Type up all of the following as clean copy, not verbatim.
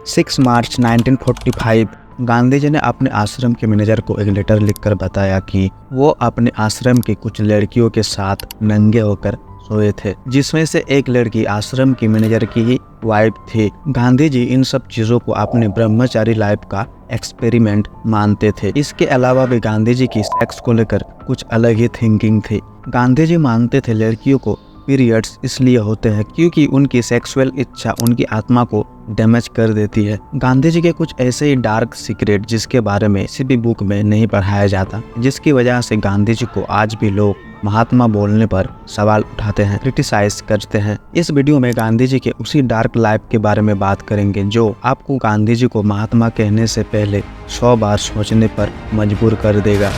6 मार्च 1945 गांधी जी ने अपने आश्रम के मैनेजर को एक लेटर लिखकर बताया कि वो अपने आश्रम की कुछ लड़कियों के साथ नंगे होकर सोए थे, जिसमें से एक लड़की आश्रम की मैनेजर की ही वाइफ थी। गांधी जी इन सब चीजों को अपने ब्रह्मचारी लाइफ का एक्सपेरिमेंट मानते थे। इसके अलावा भी गांधी जी की सेक्स को लेकर कुछ अलग ही थिंकिंग थी। गांधी जी मानते थे लड़कियों को पीरियड्स इसलिए होते हैं क्योंकि उनकी सेक्सुअल इच्छा उनकी आत्मा को डैमेज कर देती है। गांधी जी के कुछ ऐसे ही डार्क सीक्रेट जिसके बारे में किसी भी बुक में नहीं पढ़ाया जाता, जिसकी वजह से गांधी जी को आज भी लोग महात्मा बोलने पर सवाल उठाते हैं, क्रिटिसाइज करते हैं। इस वीडियो में गांधी जी के उसी डार्क लाइफ के बारे में बात करेंगे जो आपको गांधी जी को महात्मा कहने से पहले 100 बार सोचने पर मजबूर कर देगा।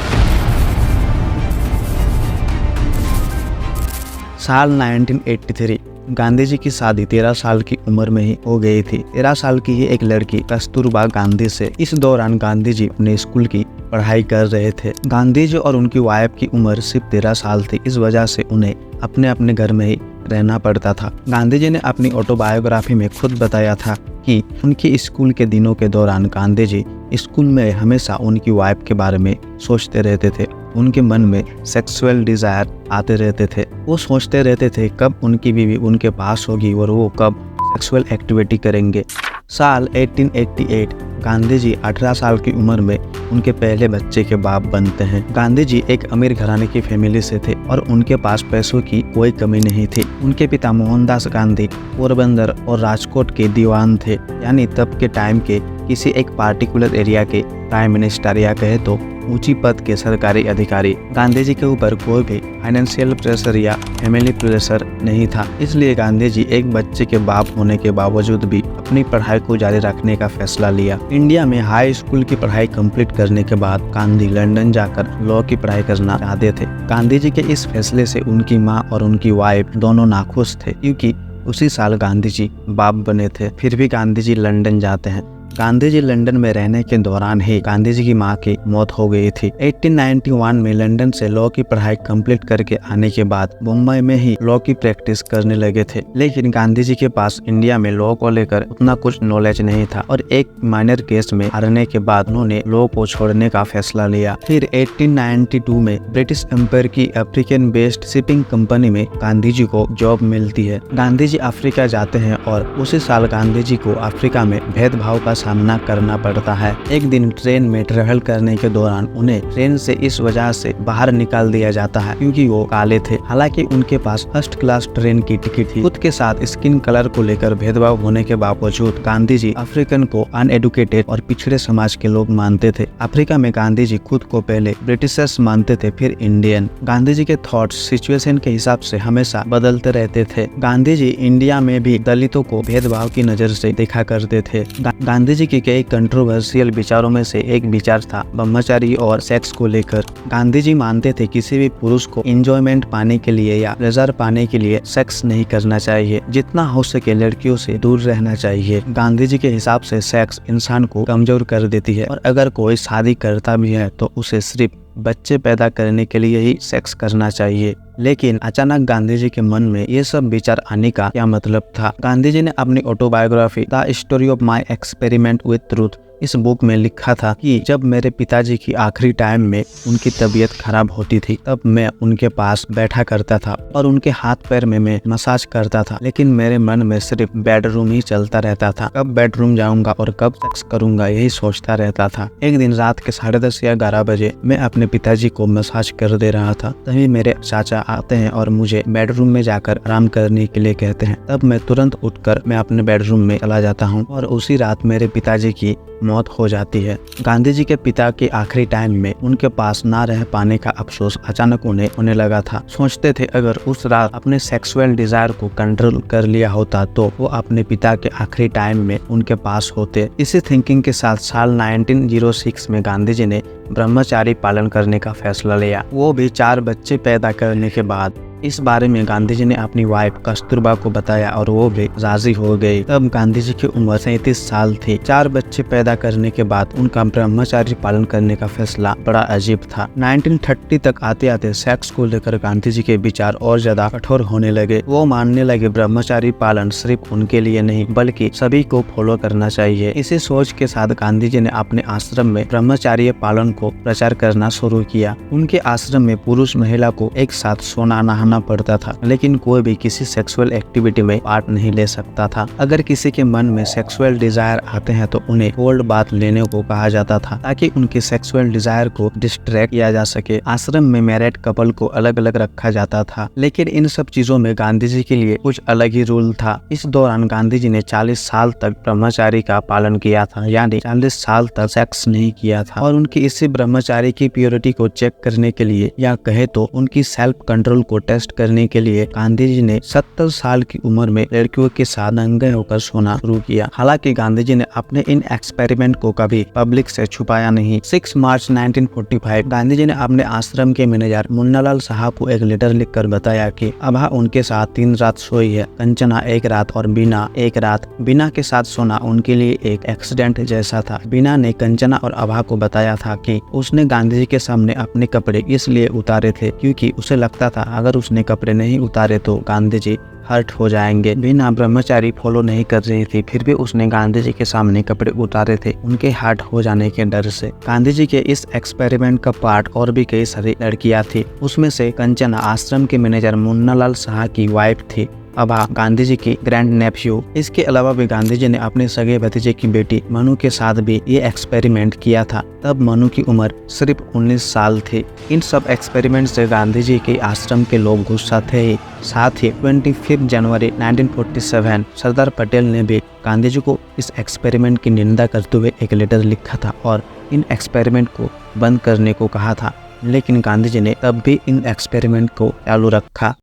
साल 1983 गांधी जी की शादी 13 साल की उम्र में ही हो गई थी। 13 साल की ही एक लड़की कस्तूरबा गांधी से। इस दौरान गांधी जी अपने स्कूल की पढ़ाई कर रहे थे। गांधी जी और उनकी वाइफ की उम्र सिर्फ 13 साल थी, इस वजह से उन्हें अपने अपने घर में ही रहना पड़ता था। गांधी जी ने अपनी ऑटोबायोग्राफी में खुद बताया था कि उनके स्कूल के दिनों के दौरान गांधी जी स्कूल में हमेशा उनकी वाइफ के बारे में सोचते रहते थे। उनके मन में सेक्सुअल डिजायर आते रहते थे। वो सोचते रहते थे कब उनकी बीवी उनके पास होगी और वो कब सेक्सुअल एक्टिविटी करेंगे। साल 1888 गांधी जी 18 साल की उम्र में उनके पहले बच्चे के बाप बनते हैं। गांधी जी एक अमीर घराने की फैमिली से थे और उनके पास पैसों की कोई कमी नहीं थी। उनके पिता मोहनदास गांधी पोरबंदर और राजकोट के दीवान थे, यानी तब के टाइम के किसी एक पार्टिकुलर एरिया के प्राइम मिनिस्टर या कहे तो ऊंची पद के सरकारी अधिकारी। गांधी जी के ऊपर कोई भी फाइनेंशियल प्रेशर या फैमिली प्रेशर नहीं था, इसलिए गांधी जी एक बच्चे के बाप होने के बावजूद भी अपनी पढ़ाई को जारी रखने का फैसला लिया। इंडिया में हाई स्कूल की पढ़ाई कंप्लीट करने के बाद गांधी लंदन जाकर लॉ की पढ़ाई करना चाहते थे। गांधी जी के इस फैसले से उनकी माँ और उनकी वाइफ दोनों नाखुश थे, क्योंकि उसी साल गांधी जी बाप बने थे। फिर भी गांधी जी लंदन जाते हैं। गांधी जी लंदन में रहने के दौरान ही गांधी जी की मां की मौत हो गई थी। 1891 में लंदन से लॉ की पढ़ाई कंप्लीट करके आने के बाद मुंबई में ही लॉ की प्रैक्टिस करने लगे थे, लेकिन गांधी जी के पास इंडिया में लॉ को लेकर उतना कुछ नॉलेज नहीं था और एक माइनर केस में हारने के बाद उन्होंने लॉ को छोड़ने का फैसला लिया। फिर 1892 में ब्रिटिश एम्पायर की अफ्रीकन बेस्ड शिपिंग कंपनी में गांधी जी को जॉब मिलती है। गांधी जी अफ्रीका जाते हैं और उसी साल गांधी जी को अफ्रीका में भेदभाव का सामना करना पड़ता है। एक दिन ट्रेन में ट्रेवल करने के दौरान उन्हें ट्रेन से इस वजह से बाहर निकाल दिया जाता है क्योंकि वो काले थे। हालांकि उनके पास फर्स्ट क्लास ट्रेन की टिकट थी। खुद के साथ स्किन कलर को लेकर भेदभाव होने के बावजूद गांधी जी अफ्रीकन को अनएडुकेटेड और पिछड़े समाज के लोग मानते थे। अफ्रीका में गांधी जी खुद को पहले ब्रिटिशर्स मानते थे, फिर इंडियन। गांधी जी के थॉट्स सिचुएशन के हिसाब से हमेशा बदलते रहते थे। गांधी जी इंडिया में भी दलितों को भेदभाव की नजर से देखा करते थे। गांधी जी के कई कंट्रोवर्शियल विचारों में से एक विचार था ब्रह्मचारी और सेक्स को लेकर। गांधी जी मानते थे किसी भी पुरुष को एंजॉयमेंट पाने के लिए या प्लेजर पाने के लिए सेक्स नहीं करना चाहिए, जितना हो सके लड़कियों से दूर रहना चाहिए। गांधी जी के हिसाब से सेक्स इंसान को कमजोर कर देती है और अगर कोई शादी करता भी है तो उसे सिर्फ बच्चे पैदा करने के लिए ही सेक्स करना चाहिए। लेकिन अचानक गांधी जी के मन में ये सब विचार आने का क्या मतलब था? गांधी जी ने अपनी autobiography the story of my experiment with truth इस बुक में लिखा था कि जब मेरे पिताजी की आखिरी टाइम में उनकी तबीयत खराब होती थी तब मैं उनके पास बैठा करता था और उनके हाथ पैर में मैं मसाज करता था, लेकिन मेरे मन में सिर्फ बेडरूम ही चलता रहता था। कब बेडरूम जाऊंगा और कब सेक्स करूंगा यही सोचता रहता था। एक दिन रात के 10:30 या 11 बजे मैं अपने पिताजी को मसाज कर दे रहा था, तभी मेरे चाचा आते हैं और मुझे बेडरूम में जाकर आराम करने के लिए कहते हैं। तब मैं तुरंत उठकर मैं अपने बेडरूम में चला जाता हूँ और उसी रात मेरे पिताजी की मौत हो जाती है। गांधी जी के पिता के आखिरी टाइम में उनके पास ना रह पाने का अफसोस अचानक उन्हें होने लगा था। सोचते थे अगर उस रात अपने सेक्सुअल डिजायर को कंट्रोल कर लिया होता तो वो अपने पिता के आखिरी टाइम में उनके पास होते। इसी थिंकिंग के साथ साल 1906 में गांधी जी ने ब्रह्मचारी पालन करने का फैसला लिया, वो भी 4 बच्चे पैदा करने के बाद। इस बारे में गांधी जी ने अपनी वाइफ कस्तूरबा को बताया और वो भी राजी हो गई। तब गांधी जी की उम्र 37 साल थी। 4 बच्चे पैदा करने के बाद उनका ब्रह्मचार्य पालन करने का फैसला बड़ा अजीब था। 1930 तक आते आते सेक्स को लेकर गांधी जी के विचार और ज्यादा कठोर होने लगे। वो मानने लगे ब्रह्मचारी पालन सिर्फ उनके लिए नहीं बल्कि सभी को फॉलो करना चाहिए। इसी सोच के साथ गांधी जी ने अपने आश्रम में ब्रह्मचार्य पालन को प्रचार करना शुरू किया। उनके आश्रम में पुरुष महिला को एक साथ सोना नहाना पड़ता था, लेकिन कोई भी किसी सेक्सुअल एक्टिविटी में पार्ट नहीं ले सकता था। अगर किसी के मन में सेक्सुअल डिजायर आते हैं तो उन्हें कोल्ड बाथ लेने को कहा जाता था ताकि उनके सेक्सुअल डिजायर को डिस्ट्रैक्ट किया जा सके। आश्रम में मैरिड कपल को अलग अलग रखा जाता था, लेकिन इन सब चीजों में गांधी जी के लिए कुछ अलग ही रूल था। इस दौरान गांधी जी ने 40 साल तक ब्रह्मचारी का पालन किया था, यानी 40 साल तक सेक्स नहीं किया था। और उनकी इसी ब्रह्मचारी की प्योरिटी को चेक करने के लिए या कहे तो उनकी सेल्फ कंट्रोल को टेस्ट करने के लिए गांधी जी ने 70 साल की उम्र में लड़कियों के साथ नंगे होकर सोना शुरू किया। हालांकि गांधी जी ने अपने इन एक्सपेरिमेंट को कभी पब्लिक से छुपाया नहीं। 6 मार्च 1945 गांधी जी ने अपने आश्रम के मैनेजर मुन्नालाल साहब को एक लेटर लिखकर बताया कि अभा उनके साथ 3 रात सोई है, कंचना 1 रात और बीना 1 रात। बीना के साथ सोना उनके लिए एक एक्सीडेंट जैसा था। बीना ने कंचना और अभा को बताया था कि उसने गांधी जी के सामने अपने कपड़े इसलिए उतारे थे क्योंकि उसे लगता था अगर उसने कपड़े नहीं उतारे तो गांधी जी हर्ट हो जाएंगे। बीना ब्रह्मचारी फॉलो नहीं कर रही थी, फिर भी उसने गांधी जी के सामने कपड़े उतारे थे उनके हर्ट हो जाने के डर से। गांधी जी के इस एक्सपेरिमेंट का पार्ट और भी कई सारी लड़कियां थी। उसमें से कंचना आश्रम के मैनेजर मुन्नालाल साहा की वाइफ थी, अभा गांधी जी की ग्रैंड नेफ्यू। इसके अलावा भी गांधी जी ने अपने सगे भतीजे की बेटी मनु के साथ भी ये एक्सपेरिमेंट किया था। तब मनु की उम्र सिर्फ 19 साल थी। इन सब एक्सपेरिमेंट से गांधी जी के आश्रम के लोग गुस्सा थे ही। साथ ही 25 जनवरी 1947 सरदार पटेल ने भी गांधी जी को इस एक्सपेरिमेंट की निंदा करते हुए एक लेटर लिखा था और इन एक्सपेरिमेंट को बंद करने को कहा था, लेकिन गांधी जी ने तब भी इन एक्सपेरिमेंट को चालू रखा।